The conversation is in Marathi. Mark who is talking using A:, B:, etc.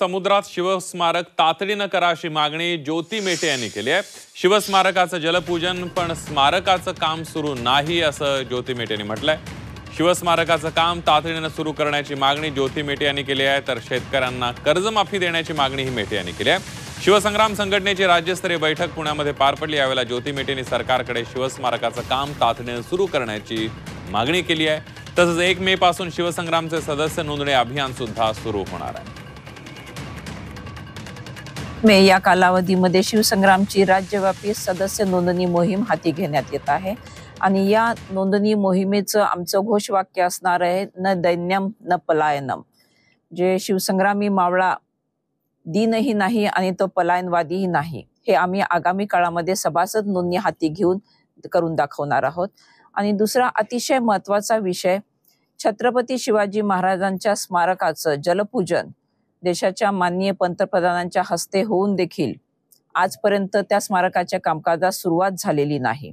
A: समुद्रात शिवस्मारक तातडीनं करा अशी मागणी ज्योती मेटे यांनी केली आहे। शिवस्मारकाचं जलपूजन पण स्मारकाचं काम सुरू नाही असं ज्योती मेटे यांनी म्हटलंय। शिवस्मारकाचं काम तातडीनं सुरू करण्याची मागणी ज्योती मेटे यांनी केली आहे, तर शेतकऱ्यांना कर्जमाफी देण्याची मागणीही मेटे यांनी केली आहे। शिवसंग्राम संघटनेची राज्यस्तरीय बैठक पुण्यामध्ये पार पडली। यावेळेला ज्योती मेटे यांनी सरकारकडे शिवस्मारकाचं काम तातडीनं सुरू करण्याची मागणी केली आहे। तसंच 1 मे पासून शिवसंग्रामचे सदस्य नोंदणी अभियान सुद्धा सुरू होणार आहे।
B: मे या कालावधीमध्ये शिवसंग्रामची राज्यव्यापी सदस्य नोंदणी मोहीम हाती घेण्यात येत आहे आणि या नोंदणी मोहिमेचं आमचं घोषवाक्य असणार आहे, न दैन्यम न पलायनम। जे शिवसंग्रामी मावळा दीनही नाही आणि तो पलायनवादीही नाही, हे आम्ही आगामी काळामध्ये सभासद नोंदणी हाती घेऊन करून दाखवणार आहोत। आणि दुसरा अतिशय महत्त्वाचा विषय, छत्रपती शिवाजी महाराजांच्या स्मारकाचं जलपूजन देशाच्या माननीय पंतप्रधानांच्या हस्ते होऊन देखील आजपर्यंत त्या स्मारकाच्या कामकाजास सुरुवात झालेली नाही।